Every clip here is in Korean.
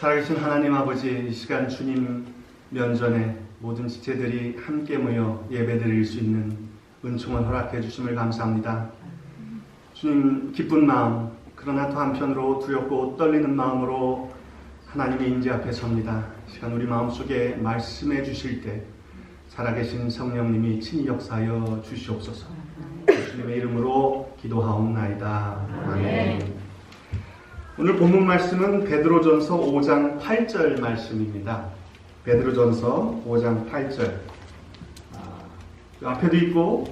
살아계신 하나님 아버지, 이 시간 주님 면전에 모든 지체들이 함께 모여 예배드릴 수 있는 은총을 허락해 주심을 감사합니다. 주님 기쁜 마음, 그러나 또 한편으로 두렵고 떨리는 마음으로 하나님의 임재 앞에 섭니다. 이 시간 우리 마음속에 말씀해 주실 때 살아계신 성령님이 친히 역사하여 주시옵소서. 주님의 이름으로 기도하옵나이다. 아멘. 오늘 본문 말씀은 베드로전서 5장 8절 말씀입니다. 베드로전서 5장 8절. 앞에도 있고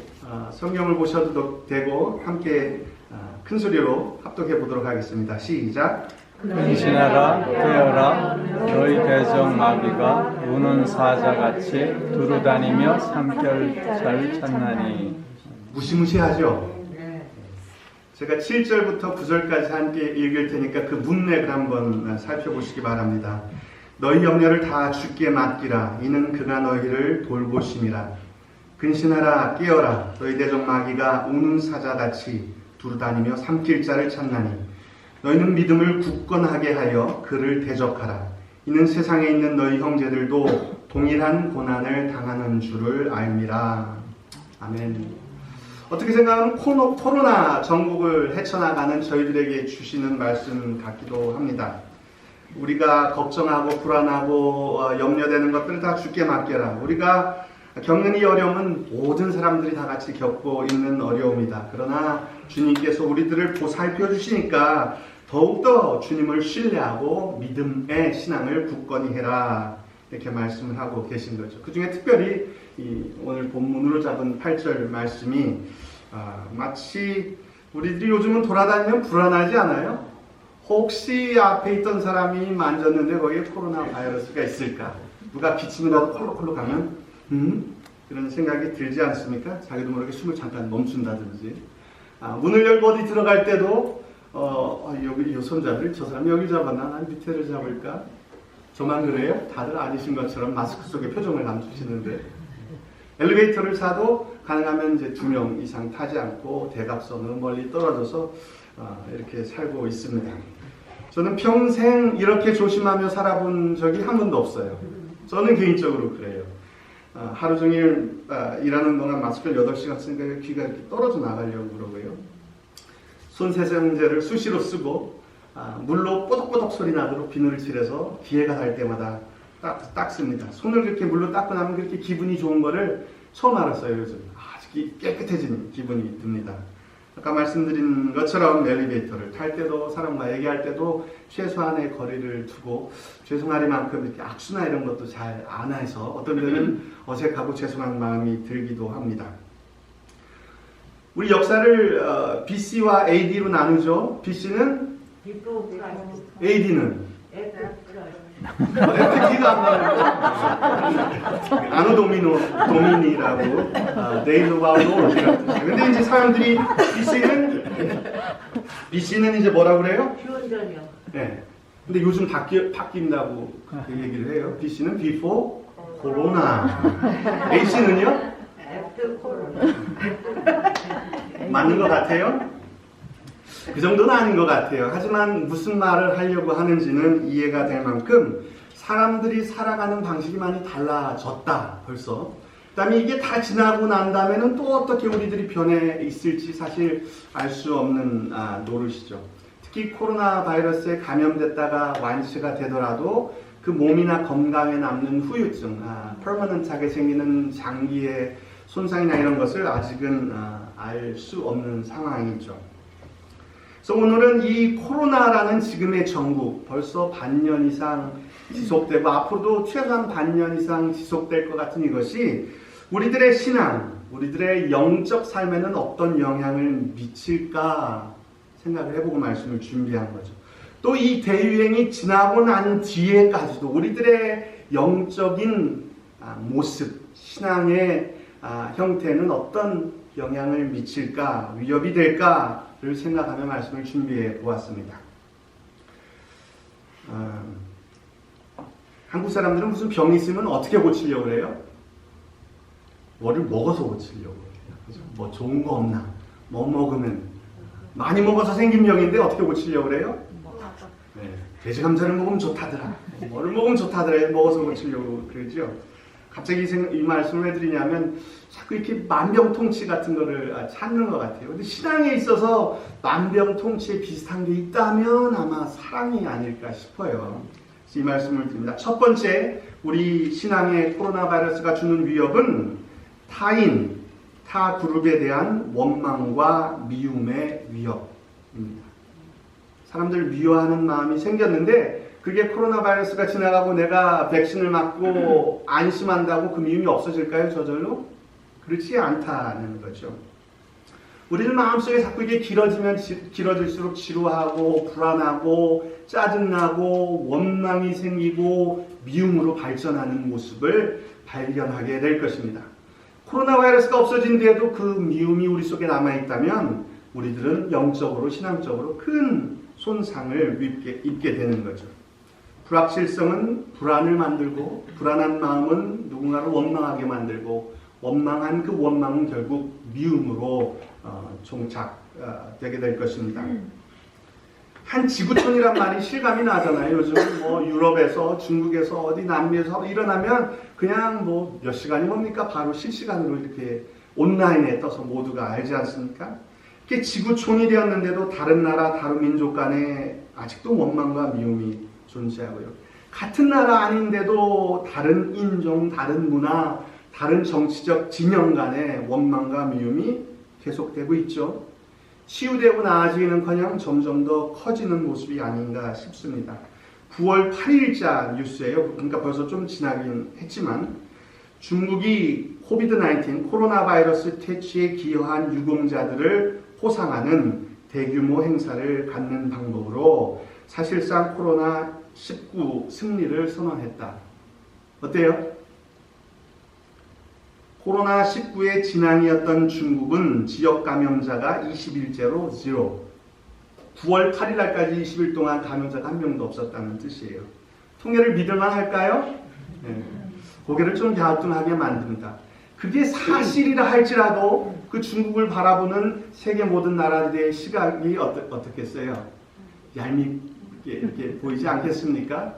성경을 보셔도 되고 함께 큰 소리로 합독해 보도록 하겠습니다. 시작. 근신하라 되어라 너희 대적 마귀가 우는 사자같이 두루다니며 삼킬자를 찾나니. 무시무시하죠? 제가 7절부터 9절까지 함께 읽을 테니까 그 문맥을 한번 살펴보시기 바랍니다. 너희 염려를 다 주께 맡기라. 이는 그가 너희를 돌보심이라. 근신하라 깨어라. 너희 대적 마귀가 우는 사자같이 두루다니며 삼킬 자를 찾나니. 너희는 믿음을 굳건하게 하여 그를 대적하라. 이는 세상에 있는 너희 형제들도 동일한 고난을 당하는 줄을 알미라. 아멘. 어떻게 생각하면 코로나 전국을 헤쳐나가는 저희들에게 주시는 말씀 같기도 합니다. 우리가 걱정하고 불안하고 염려되는 것들을 다 주께 맡겨라. 우리가 겪는 이 어려움은 모든 사람들이 다 같이 겪고 있는 어려움이다. 그러나 주님께서 우리들을 보살펴 주시니까 더욱더 주님을 신뢰하고 믿음의 신앙을 굳건히 해라. 이렇게 말씀을 하고 계신 거죠. 그 중에 특별히 오늘 본문으로 잡은 8절 말씀이 마치 우리들이 요즘은 돌아다니면 불안하지 않아요? 혹시 앞에 있던 사람이 만졌는데 거기에 코로나 바이러스가 있을까? 누가 기침이라도 콜록콜록 하면 그런 생각이 들지 않습니까? 자기도 모르게 숨을 잠깐 멈춘다든지 문을 열고 어디 들어갈 때도 여기 이 손잡이를 저 사람 여기 잡았나? 난 밑에를 잡을까? 저만 그래요? 다들 아니신 것처럼 마스크 속에 표정을 감추시는데 엘리베이터를 타도 가능하면 이제 2명 이상 타지 않고 대각선으로 멀리 떨어져서 이렇게 살고 있습니다. 저는 평생 이렇게 조심하며 살아본 적이 한 번도 없어요. 저는 개인적으로 그래요. 하루 종일 일하는 동안 마스크를 8시간 쓰니까 귀가 이렇게 떨어져 나가려고 그러고요. 손 세정제를 수시로 쓰고 물로 뽀독뽀독 소리 나도록 비누를 칠해서 기회가 될 때마다 닦습니다. 손을 그렇게 물로 닦고 나면 그렇게 기분이 좋은 거를 처음 알았어요. 요즘 아주 깨끗해진 기분이 듭니다. 아까 말씀드린 것처럼 엘리베이터를 탈 때도 사람과 얘기할 때도 최소한의 거리를 두고 죄송하리만큼 이렇게 악수나 이런 것도 잘 안 해서 어떤 때는 어색하고 죄송한 마음이 들기도 합니다. 우리 역사를 BC와 AD로 나누죠. BC는 AD는 FT가 안 나오는 아노 도미니라고 네이노바로 근데 이제 사람들이 BC는 이제 뭐라고 그래요? 기원전이요. 네. 근데 요즘 바뀐다고 얘기를 해요. BC는 before 코로나. AC는요? After 코로나. 맞는 것 같아요? 그 정도는 아닌 것 같아요. 하지만 무슨 말을 하려고 하는지는 이해가 될 만큼 사람들이 살아가는 방식이 많이 달라졌다 벌써. 그다음에 이게 다 지나고 난 다음에는 또 어떻게 우리들이 변해 있을지 사실 알 수 없는 노릇이죠. 특히 코로나 바이러스에 감염됐다가 완치가 되더라도 그 몸이나 건강에 남는 후유증, 퍼머넌트하게 생기는 장기의 손상이나 이런 것을 아직은 알 수 없는 상황이죠. 그래서 오늘은 이 코로나라는 지금의 전국 벌써 반년 이상 지속되고 앞으로도 최소한 반년 이상 지속될 것 같은 이것이 우리들의 신앙, 우리들의 영적 삶에는 어떤 영향을 미칠까 생각을 해보고 말씀을 준비한 거죠. 또 이 대유행이 지나고 난 뒤에까지도 우리들의 영적인 모습, 신앙의 형태는 어떤 영향을 미칠까, 위협이 될까를 생각하며 말씀을 준비해 보았습니다. 한국 사람들은 무슨 병이 있으면 어떻게 고치려고 해요? 뭐를 먹어서 고치려고 해요. 그죠? 뭐 좋은 거 없나? 뭐 먹으면 많이 먹어서 생긴 병인데 어떻게 고치려고 해요? 네. 돼지 감자를 먹으면 좋다더라. 뭐를 먹으면 좋다더라. 먹어서 고치려고 그러죠. 갑자기 이 말씀을 해드리냐면 자꾸 이렇게 만병통치 같은 거를 찾는 것 같아요. 근데 신앙에 있어서 만병통치에 비슷한 게 있다면 아마 사랑이 아닐까 싶어요. 이 말씀을 드립니다. 첫 번째, 우리 신앙의 코로나 바이러스가 주는 위협은 타인, 타 그룹에 대한 원망과 미움의 위협입니다. 사람들 미워하는 마음이 생겼는데 그게 코로나 바이러스가 지나가고 내가 백신을 맞고 안심한다고 그 미움이 없어질까요? 저절로? 그렇지 않다는 거죠. 우리들 마음속에 자꾸 이게 길어지면 길어질수록 지루하고 불안하고 짜증나고 원망이 생기고 미움으로 발전하는 모습을 발견하게 될 것입니다. 코로나 바이러스가 없어진 뒤에도 그 미움이 우리 속에 남아있다면 우리들은 영적으로 신앙적으로 큰 손상을 입게 되는 거죠. 불확실성은 불안을 만들고 불안한 마음은 누군가를 원망하게 만들고 원망한 그 원망은 결국 미움으로 종착되게 될 것입니다. 한 지구촌이란 말이 실감이 나잖아요. 요즘 뭐 유럽에서 중국에서 어디 남미에서 일어나면 그냥 뭐 몇 시간이 뭡니까? 바로 실시간으로 이렇게 온라인에 떠서 모두가 알지 않습니까? 이게 지구촌이 되었는데도 다른 나라, 다른 민족 간에 아직도 원망과 미움이 존재하고요. 같은 나라 아닌데도 다른 인종, 다른 문화, 다른 정치적 진영 간의 원망과 미움이 계속되고 있죠. 치유되고 나아지기는커녕 점점 더 커지는 모습이 아닌가 싶습니다. 9월 8일자 뉴스예요. 그러니까 벌써 좀 지나긴 했지만 중국이 코비드-19 코로나 바이러스 퇴치에 기여한 유공자들을 포상하는 대규모 행사를 갖는 방법으로 사실상 코로나19 승리를 선언했다. 어때요? 코로나19의 진앙이었던 중국은 지역 감염자가 20일째로 0. 9월 8일 날까지 20일 동안 감염자가 한 명도 없었다는 뜻이에요. 통계를 믿을만 할까요? 네. 고개를 좀 갸우뚱하게 만듭니다. 그게 사실이라 할지라도 그 중국을 바라보는 세계 모든 나라들의 시각이 어떻겠어요? 얄밉게 이렇게 보이지 않겠습니까?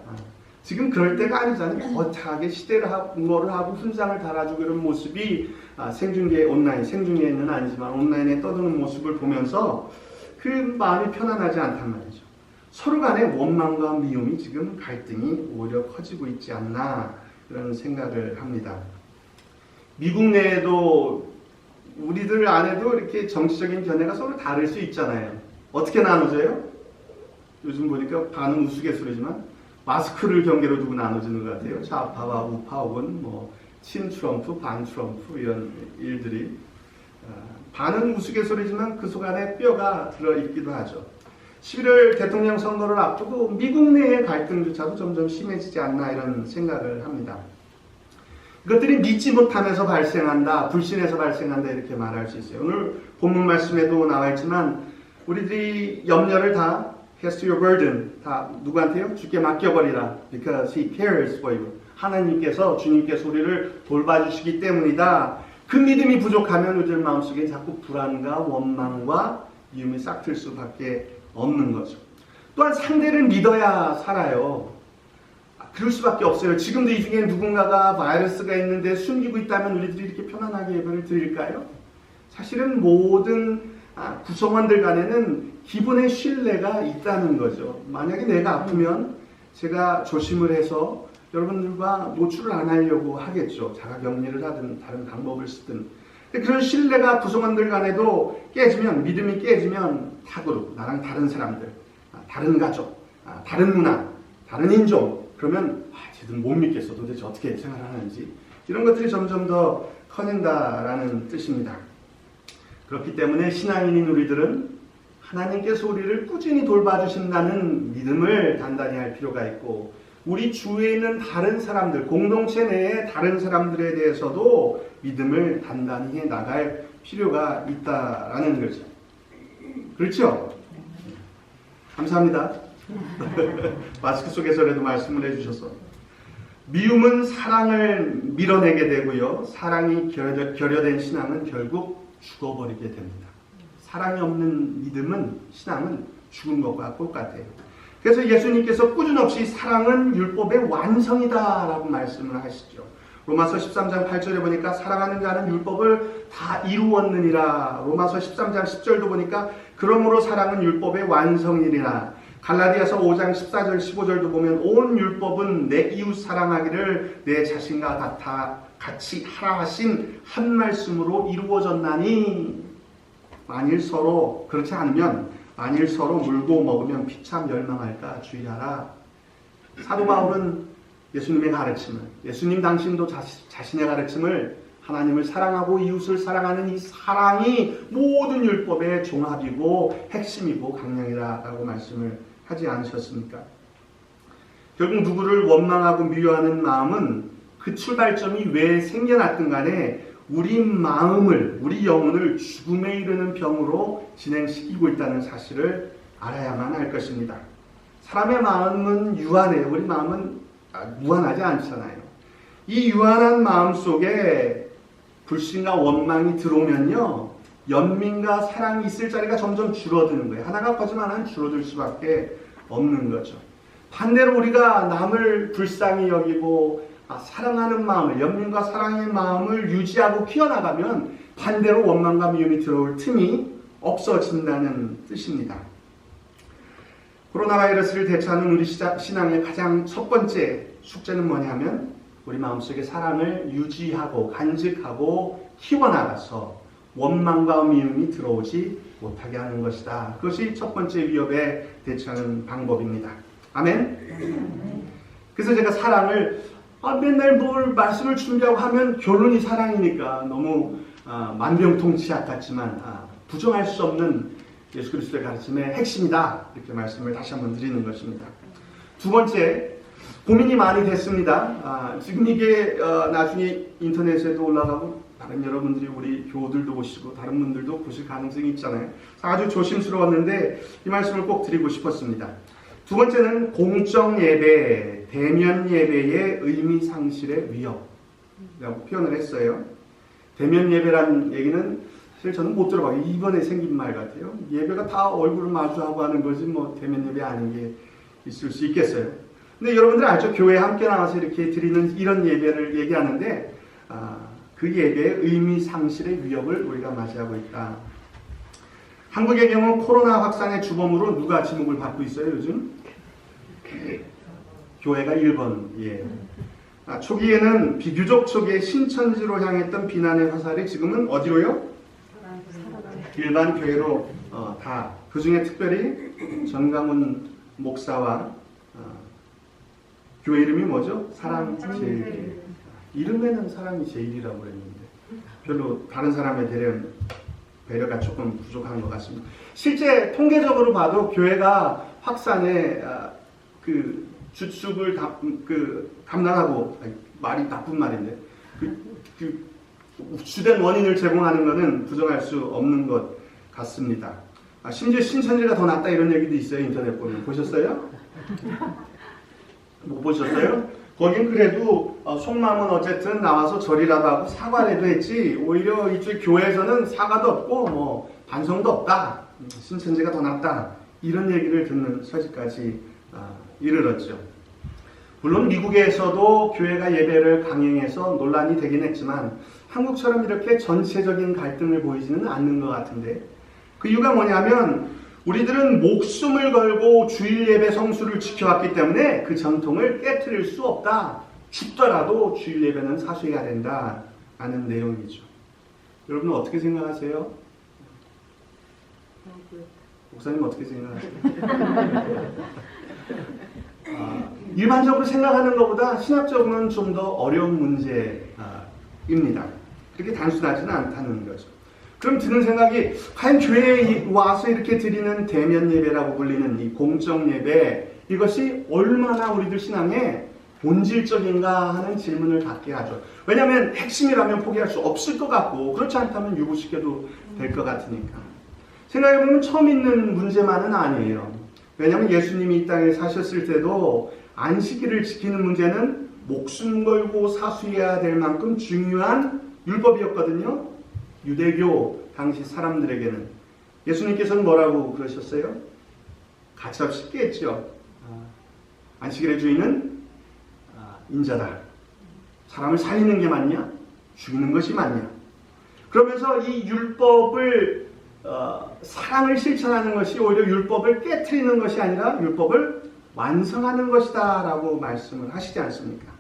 지금 그럴 때가 아니잖아요. 거창하게 시대를 하고 훈장을 달아주고 이런 모습이 생중계 온라인, 생중계는 아니지만 온라인에 떠드는 모습을 보면서 그 마음이 편안하지 않단 말이죠. 서로 간의 원망과 미움이 지금 갈등이 오히려 커지고 있지 않나 그런 생각을 합니다. 미국 내에도 우리들 안에도 이렇게 정치적인 견해가 서로 다를 수 있잖아요. 어떻게 나눠져요? 요즘 보니까 반은 우스갯소리지만 마스크를 경계로 두고 나눠지는 것 같아요. 좌파와 우파 혹은 뭐 친트럼프, 반트럼프 이런 일들이 반은 우스갯소리지만 그 속 안에 뼈가 들어있기도 하죠. 11월 대통령 선거를 앞두고 미국 내의 갈등조차도 점점 심해지지 않나 이런 생각을 합니다. 이것들이 믿지 못함에서 발생한다, 불신에서 발생한다 이렇게 말할 수 있어요. 오늘 본문 말씀에도 나와 있지만 우리들이 염려를 다 cast your burden 다 누구한테요? 주께 맡겨버리라. Because He cares for you. 하나님께서 주님께서 우리를 돌봐주시기 때문이다. 그 믿음이 부족하면 우리들 마음속에 자꾸 불안과 원망과 미움이 싹틀 수밖에 없는 거죠. 또한 상대를 믿어야 살아요. 그럴 수밖에 없어요. 지금도 이 중에 누군가가 바이러스가 있는데 숨기고 있다면 우리들이 이렇게 편안하게 예배를 드릴까요? 사실은 모든 구성원들 간에는 기본의 신뢰가 있다는 거죠. 만약에 내가 아프면 제가 조심을 해서 여러분들과 노출을 안 하려고 하겠죠. 자가격리를 하든 다른 방법을 쓰든. 그런 신뢰가 구성원들 간에도 깨지면, 믿음이 깨지면 타그룹, 나랑 다른 사람들, 다른 가족, 다른 문화, 다른 인종, 그러면 쟤들 못 믿겠어. 도대체 어떻게 생활하는지. 이런 것들이 점점 더 커진다라는 뜻입니다. 그렇기 때문에 신앙인인 우리들은 하나님께서 우리를 꾸준히 돌봐주신다는 믿음을 단단히 할 필요가 있고 우리 주위에 있는 다른 사람들, 공동체 내의 다른 사람들에 대해서도 믿음을 단단히 해 나갈 필요가 있다라는 거죠. 그렇죠? 감사합니다. 마스크 속에서라도 말씀을 해주셔서. 미움은 사랑을 밀어내게 되고요. 사랑이 결여된 신앙은 결국 죽어버리게 됩니다. 사랑이 없는 믿음은, 신앙은 죽은 것과 똑같아요. 그래서 예수님께서 꾸준없이 사랑은 율법의 완성이다라고 말씀을 하시죠. 로마서 13장 8절에 보니까 사랑하는 자는 율법을 다 이루었느니라. 로마서 13장 10절도 보니까 그러므로 사랑은 율법의 완성이니라. 갈라디아서 5장 14절 15절도 보면 온 율법은 내 이웃 사랑하기를 내 자신과 같이 하라 하신 한 말씀으로 이루어졌나니. 만일 서로 그렇지 않으면 만일 서로 물고 먹으면 피차 멸망할까 주의하라. 사도 바울은 예수님의 가르침을, 예수님 당신도 자신의 가르침을, 하나님을 사랑하고 이웃을 사랑하는 이 사랑이 모든 율법의 종합이고 핵심이고 강령이라고 말씀을 하지 않으셨습니까? 결국 누구를 원망하고 미워하는 마음은 그 출발점이 왜 생겨났든 간에 우리 마음을, 우리 영혼을 죽음에 이르는 병으로 진행시키고 있다는 사실을 알아야만 할 것입니다. 사람의 마음은 유한해요. 우리 마음은 무한하지 않잖아요. 이 유한한 마음 속에 불신과 원망이 들어오면요, 연민과 사랑이 있을 자리가 점점 줄어드는 거예요. 하나가 커지면 하나는 줄어들 수밖에 없는 거죠. 반대로 우리가 남을 불쌍히 여기고 사랑하는 마음을, 연민과 사랑의 마음을 유지하고 키워나가면 반대로 원망과 미움이 들어올 틈이 없어진다는 뜻입니다. 코로나 바이러스를 대처하는 우리 신앙의 가장 첫 번째 숙제는 뭐냐면 우리 마음속에 사랑을 유지하고 간직하고 키워나가서 원망과 미움이 들어오지 못하게 하는 것이다. 그것이 첫 번째 위협에 대처하는 방법입니다. 아멘? 그래서 제가 사랑을 맨날 뭘 말씀을 준비하고 하면 결론이 사랑이니까 너무 만병통치약 같지만 부정할 수 없는 예수 그리스도의 가르침의 핵심이다. 이렇게 말씀을 다시 한번 드리는 것입니다. 두 번째, 고민이 많이 됐습니다. 지금 이게 나중에 인터넷에도 올라가고 다른 여러분들이 우리 교우들도 보시고 다른 분들도 보실 가능성이 있잖아요. 아주 조심스러웠는데 이 말씀을 꼭 드리고 싶었습니다. 두 번째는 공적 예배, 대면 예배의 의미 상실의 위협이라고 표현을 했어요. 대면 예배라는 얘기는 사실 저는 못 들어봐요. 이번에 생긴 말 같아요. 예배가 다 얼굴을 마주하고 하는 거지 뭐 대면 예배 아닌 게 있을 수 있겠어요. 근데 여러분들 알죠? 교회에 함께 나와서 이렇게 드리는 이런 예배를 얘기하는데 그 예배의 의미 상실의 위협을 우리가 맞이하고 있다. 한국의 경우 코로나 확산의 주범으로 누가 지목을 받고 있어요 요즘? 교회가 1번이에요. 초기에는 비교적 초기에 신천지로 향했던 비난의 화살이 지금은 어디로요? 일반 교회로 다. 그 중에 특별히 전강훈 목사와 교회 이름이 뭐죠? 사랑 제일. 이름에는 사랑이 제일이라고 그랬는데 별로 다른 사람에 대한 배려가 조금 부족한 것 같습니다. 실제 통계적으로 봐도 교회가 확산에 그 주축을 감당하고, 말이 나쁜 말인데 그 주된 원인을 제공하는 것은 부정할 수 없는 것 같습니다. 심지어 신천지가 더 낫다 이런 얘기도 있어요. 인터넷 보면. 보셨어요? 못 보셨어요? 거긴 그래도 속마음은 어쨌든 나와서 절이라도 하고 사과라도 했지 오히려 이쪽 교회에서는 사과도 없고 뭐 반성도 없다. 신천지가 더 낫다. 이런 얘기를 듣는 처지까지 이르렀죠. 물론 미국에서도 교회가 예배를 강행해서 논란이 되긴 했지만 한국처럼 이렇게 전체적인 갈등을 보이지는 않는 것 같은데 그 이유가 뭐냐면 우리들은 목숨을 걸고 주일 예배 성수를 지켜왔기 때문에 그 전통을 깨트릴 수 없다. 죽더라도 주일 예배는 사수해야 된다. 라는 내용이죠. 여러분은 어떻게 생각하세요? 목사님 어떻게 생각하세요? 일반적으로 생각하는 것보다 신학적으로는 좀 더 어려운 문제입니다. 그렇게 단순하지는 않다는 거죠. 그럼 드는 생각이 과연 교회에 와서 이렇게 드리는 대면 예배라고 불리는 이 공적 예배 이것이 얼마나 우리들 신앙에 본질적인가 하는 질문을 갖게 하죠. 왜냐하면 핵심이라면 포기할 수 없을 것 같고 그렇지 않다면 유보시켜도 될 것 같으니까. 생각해보면 처음 있는 문제만은 아니에요. 왜냐하면 예수님이 이 땅에 사셨을 때도 안식일을 지키는 문제는 목숨 걸고 사수해야 될 만큼 중요한 율법이었거든요. 유대교 당시 사람들에게는. 예수님께서는 뭐라고 그러셨어요? 가차없이 깼죠. 안식일의 주인은 인자다. 사람을 살리는 게 맞냐? 죽이는 것이 맞냐? 그러면서 이 율법을 사랑을 실천하는 것이 오히려 율법을 깨트리는 것이 아니라 율법을 완성하는 것이다 라고 말씀을 하시지 않습니까?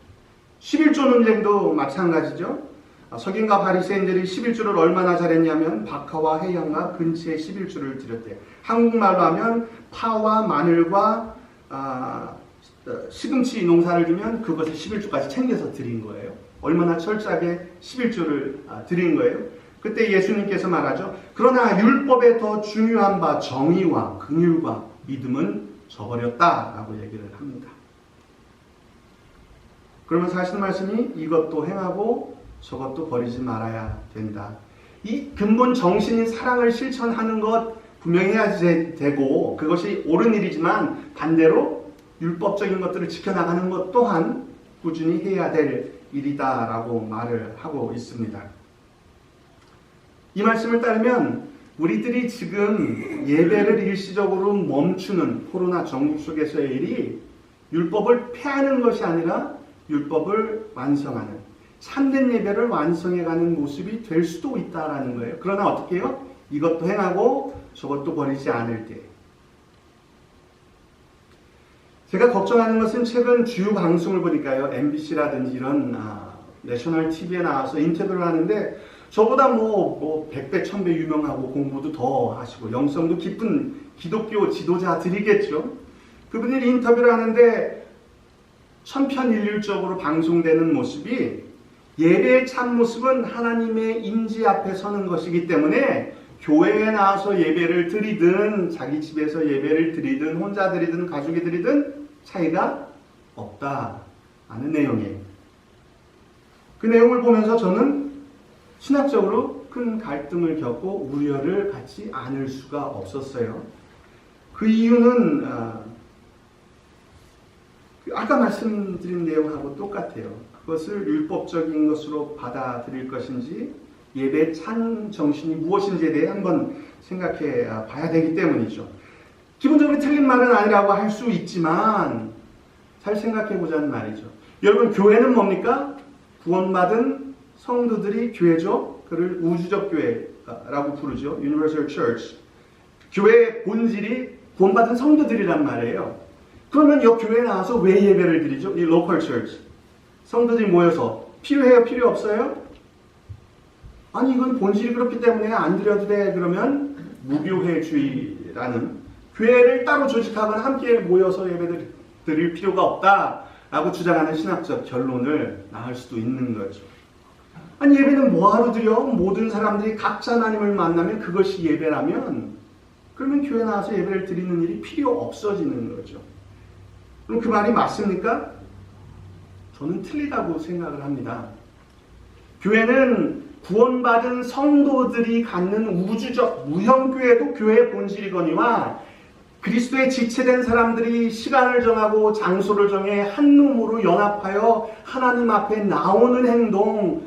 11조 논쟁도 마찬가지죠. 서기관과 바리새인들이 11조를 얼마나 잘했냐면 박하와 해양과 근치에 11조를 드렸대요. 한국말로 하면 파와 마늘과 시금치 농사를 두면 그것을 11조까지 챙겨서 드린 거예요. 얼마나 철저하게 11조를 드린 거예요. 그때 예수님께서 말하죠. 그러나 율법에 더 중요한 바 정의와 긍휼과 믿음은 저버렸다라고 얘기를 합니다. 그러면서 하시는 말씀이 이것도 행하고 저것도 버리지 말아야 된다. 이 근본 정신인 사랑을 실천하는 것 분명히 해야 되고 그것이 옳은 일이지만 반대로 율법적인 것들을 지켜나가는 것 또한 꾸준히 해야 될 일이다라고 말을 하고 있습니다. 이 말씀을 따르면 우리들이 지금 예배를 일시적으로 멈추는 코로나 전국 속에서의 일이 율법을 폐하는 것이 아니라 율법을 완성하는 참된 예배를 완성해가는 모습이 될 수도 있다라는 거예요. 그러나 어떻게 해요? 이것도 행하고 저것도 버리지 않을 때. 제가 걱정하는 것은 최근 주요 방송을 보니까요. MBC라든지 이런 내셔널 TV에 나와서 인터뷰를 하는데 저보다 뭐 100배, 1000배 유명하고 공부도 더 하시고 영성도 깊은 기독교 지도자들이겠죠. 그분들이 인터뷰를 하는데 천편일률적으로 방송되는 모습이 예배의 참모습은 하나님의 임재 앞에 서는 것이기 때문에 교회에 나와서 예배를 드리든 자기 집에서 예배를 드리든 혼자 드리든 가족이 드리든 차이가 없다라는 내용이에요. 그 내용을 보면서 저는 신학적으로 큰 갈등을 겪고 우려를 갖지 않을 수가 없었어요. 그 이유는 아까 말씀드린 내용하고 똑같아요. 그것을 율법적인 것으로 받아들일 것인지 예배의 참 정신이 무엇인지에 대해 한번 생각해 봐야 되기 때문이죠. 기본적으로 틀린 말은 아니라고 할 수 있지만 잘 생각해 보자는 말이죠. 여러분 교회는 뭡니까? 구원받은 성도들이 교회죠. 그를 우주적 교회라고 부르죠. Universal Church. 교회의 본질이 구원받은 성도들이란 말이에요. 그러면 이 교회에 나와서 왜 예배를 드리죠? 이 local church. 성도들이 모여서 필요해요? 필요 없어요? 아니 이건 본질이 그렇기 때문에 안 드려도 돼. 그러면 무교회주의라는 교회를 따로 조직하거나 함께 모여서 예배 드릴 필요가 없다라고 주장하는 신학적 결론을 낳을 수도 있는 거죠. 아니 예배는 뭐하러 드려? 모든 사람들이 각자 하나님을 만나면 그것이 예배라면 그러면 교회 나와서 예배를 드리는 일이 필요 없어지는 거죠. 그럼 그 말이 맞습니까? 저는 틀리다고 생각을 합니다. 교회는 구원받은 성도들이 갖는 우주적 무형교회도 교회의 본질이거니와 그리스도의 지체된 사람들이 시간을 정하고 장소를 정해 한 놈으로 연합하여 하나님 앞에 나오는 행동,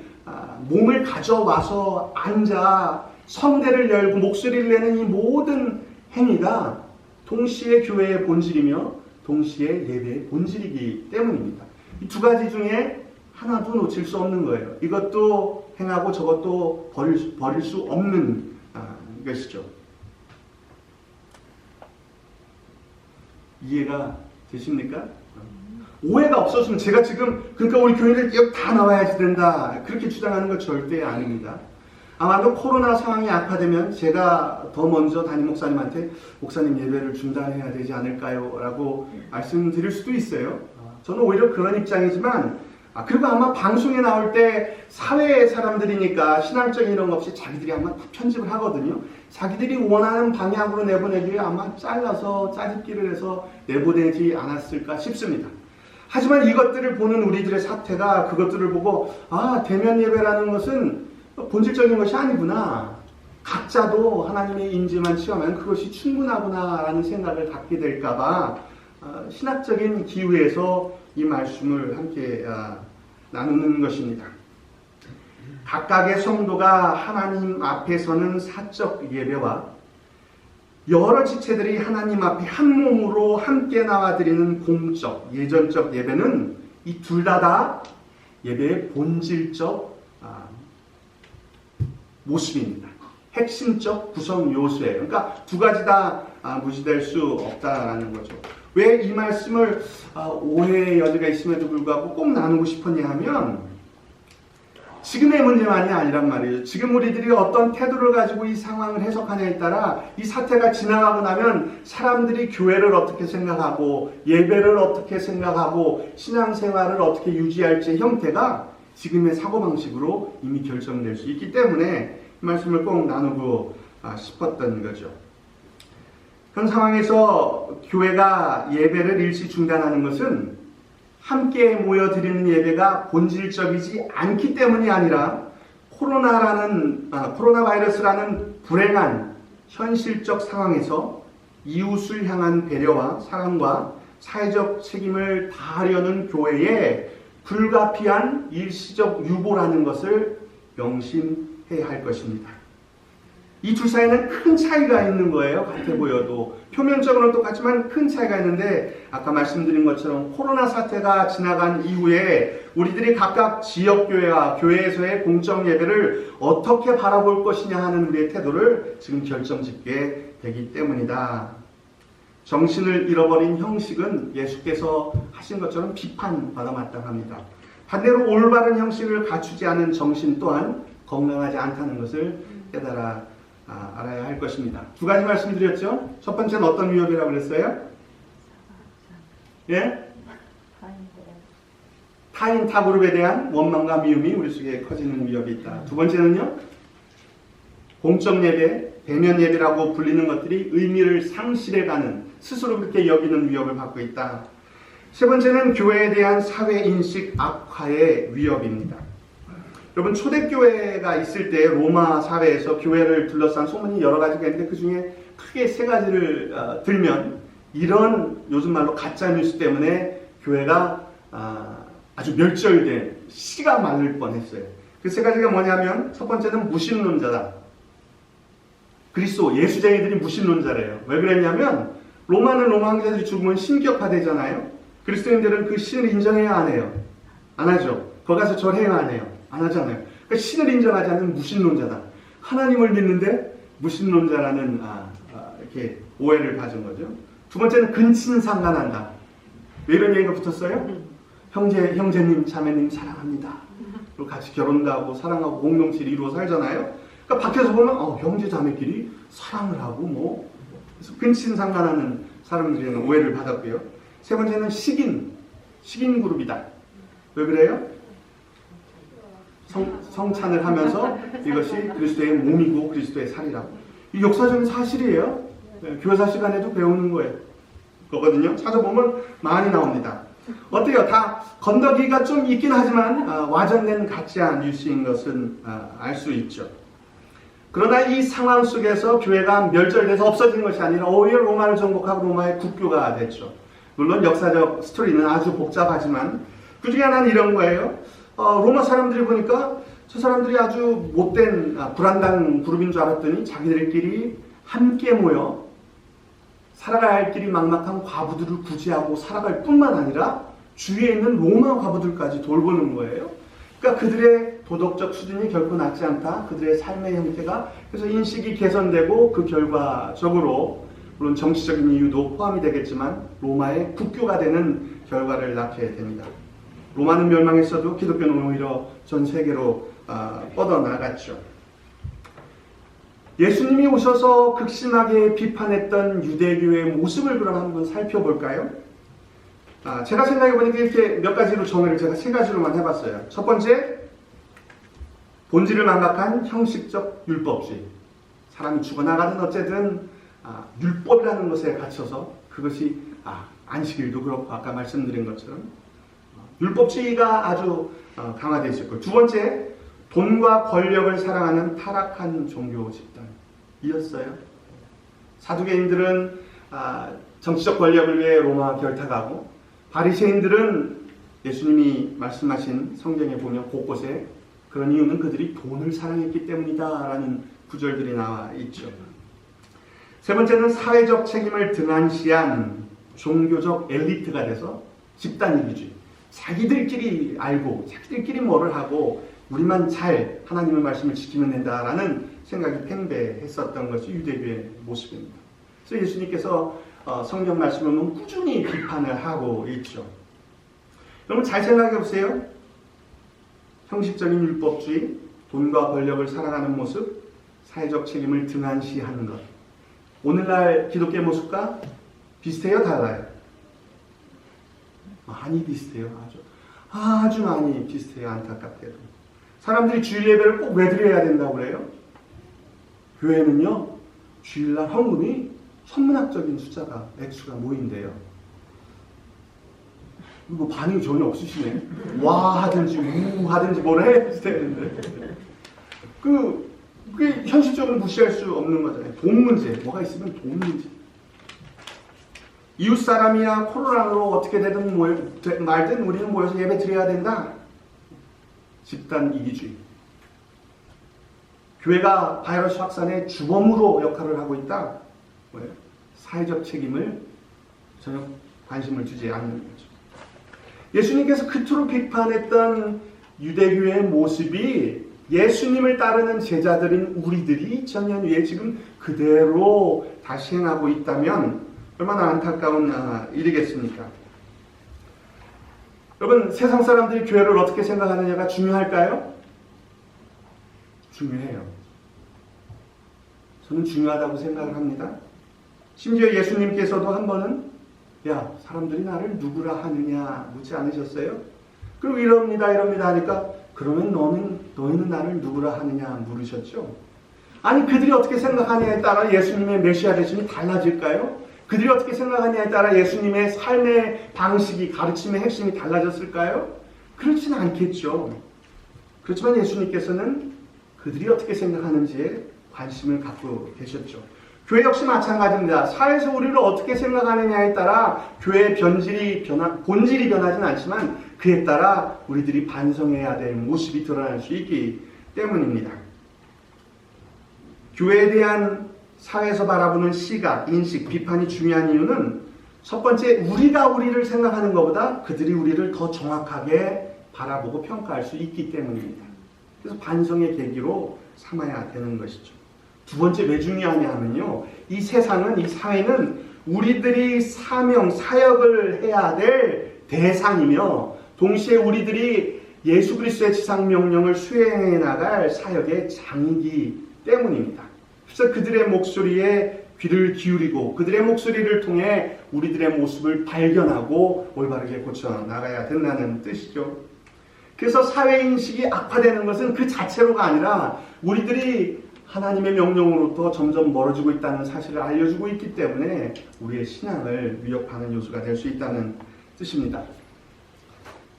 몸을 가져와서 앉아 성대를 열고 목소리를 내는 이 모든 행위가 동시에 교회의 본질이며 동시에 예배의 본질이기 때문입니다. 이 두 가지 중에 하나도 놓칠 수 없는 거예요. 이것도 행하고 저것도 버릴 수 없는 것이죠. 이해가 되십니까? 오해가 없었으면 제가 지금 그러니까 우리 교회를 여기 다 나와야지 된다 그렇게 주장하는 건 절대 아닙니다. 아마도 코로나 상황이 악화되면 제가 더 먼저 담임 목사님한테 목사님 예배를 중단해야 되지 않을까요? 라고 말씀드릴 수도 있어요. 저는 오히려 그런 입장이지만 그리고 아마 방송에 나올 때 사회의 사람들이니까 신앙적인 이런 거 없이 자기들이 아마 다 편집을 하거든요. 자기들이 원하는 방향으로 내보내기에 아마 잘라서 짜집기를 해서 내보내지 않았을까 싶습니다. 하지만 이것들을 보는 우리들의 사태가 그것들을 보고 대면 예배라는 것은 본질적인 것이 아니구나. 각자도 하나님의 임재만 체험하면 그것이 충분하구나 라는 생각을 갖게 될까봐 신학적인 기후에서 이 말씀을 함께 나누는 것입니다. 각각의 성도가 하나님 앞에 서는 사적 예배와 여러 지체들이 하나님 앞에 한 몸으로 함께 나와 드리는 공적, 예전적 예배는 이 둘 다 예배의 본질적 모습입니다. 핵심적 구성 요소예요. 그러니까 두 가지 다 무시될 수 없다라는 거죠. 왜 이 말씀을 오해의 여지가 있음에도 불구하고 꼭 나누고 싶었냐 하면 지금의 문제만이 아니란 말이에요. 지금 우리들이 어떤 태도를 가지고 이 상황을 해석하냐에 따라 이 사태가 지나가고 나면 사람들이 교회를 어떻게 생각하고 예배를 어떻게 생각하고 신앙생활을 어떻게 유지할지 형태가 지금의 사고방식으로 이미 결정될 수 있기 때문에 이 말씀을 꼭 나누고 싶었던 거죠. 현 상황에서 교회가 예배를 일시 중단하는 것은 함께 모여드리는 예배가 본질적이지 않기 때문이 아니라 코로나 바이러스라는 불행한 현실적 상황에서 이웃을 향한 배려와 사랑과 사회적 책임을 다하려는 교회의 불가피한 일시적 유보라는 것을 명심해야 할 것입니다. 이 둘 사이에는 큰 차이가 있는 거예요. 같아 보여도. 표면적으로는 똑같지만 큰 차이가 있는데 아까 말씀드린 것처럼 코로나 사태가 지나간 이후에 우리들이 각각 지역교회와 교회에서의 공적 예배를 어떻게 바라볼 것이냐 하는 우리의 태도를 지금 결정짓게 되기 때문이다. 정신을 잃어버린 형식은 예수께서 하신 것처럼 비판받아 마땅합니다. 반대로 올바른 형식을 갖추지 않은 정신 또한 건강하지 않다는 것을 깨달아 알아야 할 것입니다. 두 가지 말씀드렸죠. 첫 번째는 어떤 위협이라고 그랬어요? 예? 타인 타그룹에 대한 원망과 미움이 우리 속에 커지는 위협이 있다. 두 번째는요, 공적 예배, 대면 예배라고 불리는 것들이 의미를 상실해가는, 스스로 그렇게 여기는 위협을 받고 있다. 세 번째는 교회에 대한 사회인식 악화의 위협입니다. 여러분, 초대교회가 있을 때 로마 사회에서 교회를 둘러싼 소문이 여러 가지가 있는데 그 중에 크게 세 가지를 들면 이런 요즘 말로 가짜뉴스 때문에 교회가 아주 멸절된 씨가 마를 뻔했어요. 그 세 가지가 뭐냐면 첫 번째는 무신론자다. 그리스도 예수쟁이들이 무신론자래요. 왜 그랬냐면 로마는 로마 황제들이 죽으면 신격화되잖아요. 그리스도인들은 그 신을 인정해야 안 해요. 안 하죠. 거기 가서 절해야 안 해요. 안 하잖아요. 그러니까 신을 인정하지 않는 무신론자다. 하나님을 믿는데 무신론자라는 이렇게 오해를 가진 거죠. 두 번째는 근친상간한다. 왜 이런 얘기가 붙었어요? 형제님, 자매님 사랑합니다. 그리고 같이 결혼도 하고 사랑하고 공동체를 이루어 살잖아요. 그러니까 밖에서 보면 형제 자매끼리 사랑을 하고 그래서 근친상간하는 사람들에는 오해를 받았고요. 세 번째는 식인 그룹이다. 왜 그래요? 성찬을 하면서 이것이 그리스도의 몸이고 그리스도의 살이라고. 이 역사적인 사실이에요. 교회사 시간에도 배우는 거거든요. 찾아보면 많이 나옵니다. 어때요? 다 건더기가 좀 있긴 하지만 와전된 가짜 뉴스인 것은 알 수 있죠. 그러나 이 상황 속에서 교회가 멸절돼서 없어진 것이 아니라 오히려 로마를 정복하고 로마의 국교가 됐죠. 물론 역사적 스토리는 아주 복잡하지만 그 중에 하나는 이런 거예요. 로마 사람들이 보니까 저 사람들이 아주 못된 불안당 그룹인 줄 알았더니 자기들끼리 함께 모여 살아가야 할 길이 막막한 과부들을 구제하고 살아갈 뿐만 아니라 주위에 있는 로마 과부들까지 돌보는 거예요. 그러니까 그들의 도덕적 수준이 결코 낮지 않다. 그들의 삶의 형태가 그래서 인식이 개선되고 그 결과적으로 물론 정치적인 이유도 포함이 되겠지만 로마의 국교가 되는 결과를 낳게 됩니다. 로마는 멸망했어도 기독교는 오히려 전 세계로 뻗어나갔죠. 예수님이 오셔서 극심하게 비판했던 유대교의 모습을 그럼 한번 살펴볼까요? 제가 생각해보니까 이렇게 몇 가지로 정의를 제가 세 가지로만 해봤어요. 첫 번째, 본질을 망각한 형식적 율법주의. 사람이 죽어나가든 어쨌든 율법이라는 것에 갇혀서 그것이 안식일도 그렇고 아까 말씀드린 것처럼 율법주의가 아주 강화되어 있었고, 두 번째, 돈과 권력을 사랑하는 타락한 종교 집단이었어요. 사두개인들은 정치적 권력을 위해 로마와 결탁하고, 바리새인들은 예수님이 말씀하신 성경에 보면 곳곳에 그런 이유는 그들이 돈을 사랑했기 때문이다 라는 구절들이 나와 있죠. 세 번째는 사회적 책임을 등한시한 종교적 엘리트가 돼서 집단 이기주의. 자기들끼리 알고 자기들끼리 뭐를 하고 우리만 잘 하나님의 말씀을 지키면 된다라는 생각이 팽배했었던 것이 유대교의 모습입니다. 그래서 예수님께서 성경 말씀을 보면 꾸준히 비판을 하고 있죠. 여러분 잘 생각해 보세요. 형식적인 율법주의, 돈과 권력을 사랑하는 모습, 사회적 책임을 등한시하는 것. 오늘날 기독교의 모습과 비슷해요? 달라요? 많이 비슷해요. 아주 많이 비슷해요. 안타깝게도. 사람들이 주일 예배를 꼭 왜 드려야 된다고 그래요? 교회는요, 주일날 헌금이 천문학적인 숫자가, 액수가 모인대요. 뭐 반응이 전혀 없으시네. 와 하든지 우 하든지 뭐라 해야 되는데. 그게 현실적으로 무시할 수 없는 거잖아요. 돈 문제. 뭐가 있으면 돈 문제. 이웃 사람이야 코로나로 어떻게 되든 말든 우리는 모여서 예배 드려야 된다. 집단 이기주의. 교회가 바이러스 확산의 주범으로 역할을 하고 있다. 뭐예요? 사회적 책임을 전혀 관심을 주지 않는 거죠. 예수님께서 그토록 비판했던 유대교의 모습이 예수님을 따르는 제자들인 우리들이 2000년 후에 지금 그대로 다시 행하고 있다면 얼마나 안타까운 일이겠습니까? 여러분, 세상 사람들이 교회를 어떻게 생각하느냐가 중요할까요? 중요해요. 저는 중요하다고 생각을 합니다. 심지어 예수님께서도 한 번은 야, 사람들이 나를 누구라 하느냐 묻지 않으셨어요? 그리고 이럽니다 하니까 그러면 너희는 나를 누구라 하느냐 물으셨죠? 아니, 그들이 어떻게 생각하느냐에 따라 예수님의 메시아 되심이 달라질까요? 그들이 어떻게 생각하느냐에 따라 예수님의 삶의 방식이, 가르침의 핵심이 달라졌을까요? 그렇지는 않겠죠. 그렇지만 예수님께서는 그들이 어떻게 생각하는지에 관심을 갖고 계셨죠. 교회 역시 마찬가지입니다. 사회에서 우리를 어떻게 생각하느냐에 따라 교회의 본질이 변하지는 않지만 그에 따라 우리들이 반성해야 될 모습이 드러날 수 있기 때문입니다. 교회에 대한 사회에서 바라보는 시각, 인식, 비판이 중요한 이유는 첫 번째, 우리가 우리를 생각하는 것보다 그들이 우리를 더 정확하게 바라보고 평가할 수 있기 때문입니다. 그래서 반성의 계기로 삼아야 되는 것이죠. 두 번째, 왜 중요하냐 하면요, 이 세상은, 이 사회는 우리들이 사역을 해야 될 대상이며 동시에 우리들이 예수 그리스도의 지상명령을 수행해 나갈 사역의 장이기 때문입니다. 그래서 그들의 목소리에 귀를 기울이고 그들의 목소리를 통해 우리들의 모습을 발견하고 올바르게 고쳐나가야 된다는 뜻이죠. 그래서 사회인식이 악화되는 것은 그 자체로가 아니라 우리들이 하나님의 명령으로부터 점점 멀어지고 있다는 사실을 알려주고 있기 때문에 우리의 신앙을 위협하는 요소가 될 수 있다는 뜻입니다.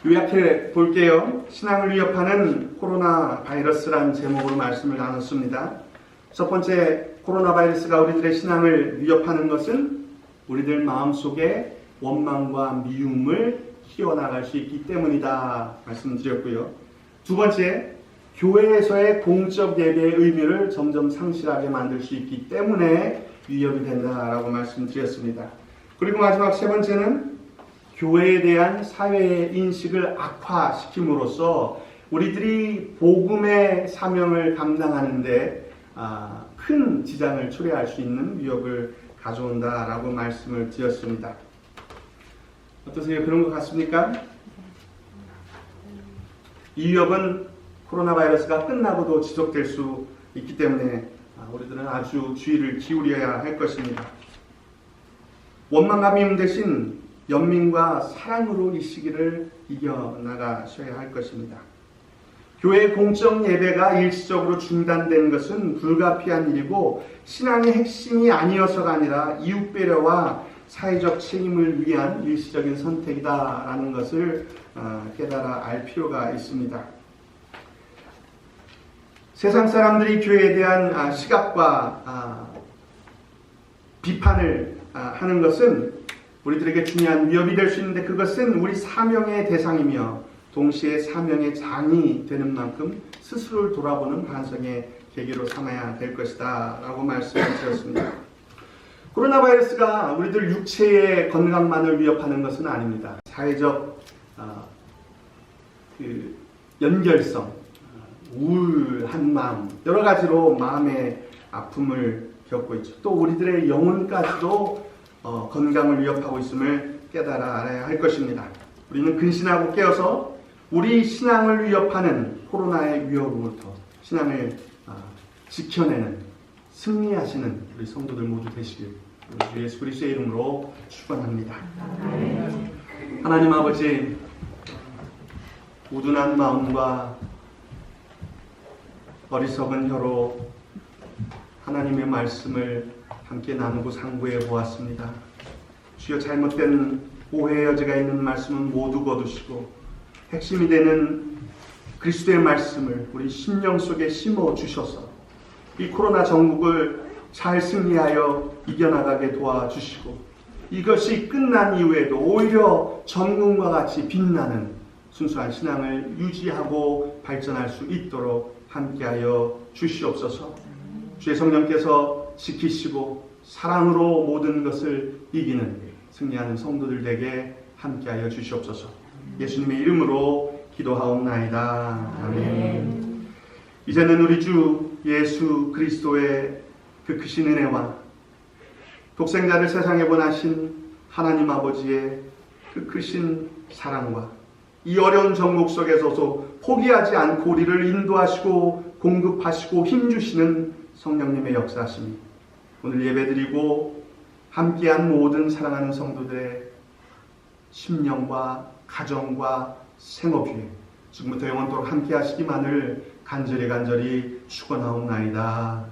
요약해 볼게요. 신앙을 위협하는 코로나 바이러스란 제목으로 말씀을 나눴습니다. 첫 번째, 코로나 바이러스가 우리들의 신앙을 위협하는 것은 우리들 마음속에 원망과 미움을 키워나갈 수 있기 때문이다 말씀드렸고요. 두 번째, 교회에서의 공적 예배의 의미를 점점 상실하게 만들 수 있기 때문에 위협이 된다라고 말씀드렸습니다. 그리고 마지막 세 번째는 교회에 대한 사회의 인식을 악화시킴으로써 우리들이 복음의 사명을 감당하는데 큰 지장을 초래할 수 있는 위협을 가져온다라고 말씀을 드렸습니다. 어떠세요? 그런 것 같습니까? 이 위협은 코로나 바이러스가 끝나고도 지속될 수 있기 때문에 우리들은 아주 주의를 기울여야 할 것입니다. 원망과 미움 대신 연민과 사랑으로 이 시기를 이겨나가셔야 할 것입니다. 교회 공적 예배가 일시적으로 중단된 것은 불가피한 일이고 신앙의 핵심이 아니어서가 아니라 이웃 배려와 사회적 책임을 위한 일시적인 선택이다라는 것을 깨달아 알 필요가 있습니다. 세상 사람들이 교회에 대한 시각과 비판을 하는 것은 우리들에게 중요한 위협이 될 수 있는데 그것은 우리 사명의 대상이며 동시에 사명의 장이 되는 만큼 스스로를 돌아보는 반성의 계기로 삼아야 될 것이다 라고 말씀을 드렸습니다. 코로나 바이러스가 우리들 육체의 건강만을 위협하는 것은 아닙니다. 사회적 연결성, 우울한 마음, 여러 가지로 마음의 아픔을 겪고 있죠. 또 우리들의 영혼까지도 건강을 위협하고 있음을 깨달아 알아야 할 것입니다. 우리는 근신하고 깨어서 우리 신앙을 위협하는 코로나의 위협으로부터 신앙을 지켜내는, 승리하시는 우리 성도들 모두 되시길 우리 주 예수 그리스도의 이름으로 축원합니다. 하나님 아버지, 우둔한 마음과 어리석은 혀로 하나님의 말씀을 함께 나누고 상고해 보았습니다. 주여, 잘못된 오해의 여지가 있는 말씀은 모두 거두시고 핵심이 되는 그리스도의 말씀을 우리 심령 속에 심어 주셔서 이 코로나 전국을 잘 승리하여 이겨나가게 도와주시고, 이것이 끝난 이후에도 오히려 전국과 같이 빛나는 순수한 신앙을 유지하고 발전할 수 있도록 함께하여 주시옵소서. 주의 성령께서 지키시고 사랑으로 모든 것을 이기는 승리하는 성도들 되게 함께하여 주시옵소서. 예수님의 이름으로 기도하옵나이다. 아멘. 이제는 우리 주 예수 그리스도의 그 크신 은혜와 독생자를 세상에 보내신 하나님 아버지의 그 크신 사랑과 이 어려운 전국 속에서도 포기하지 않고 우리를 인도하시고 공급하시고 힘주시는 성령님의 역사하심이 오늘 예배드리고 함께한 모든 사랑하는 성도들의 심령과 가정과 생업 위에 지금부터 영원토록 함께하시기만을 간절히 축원하옵나이다.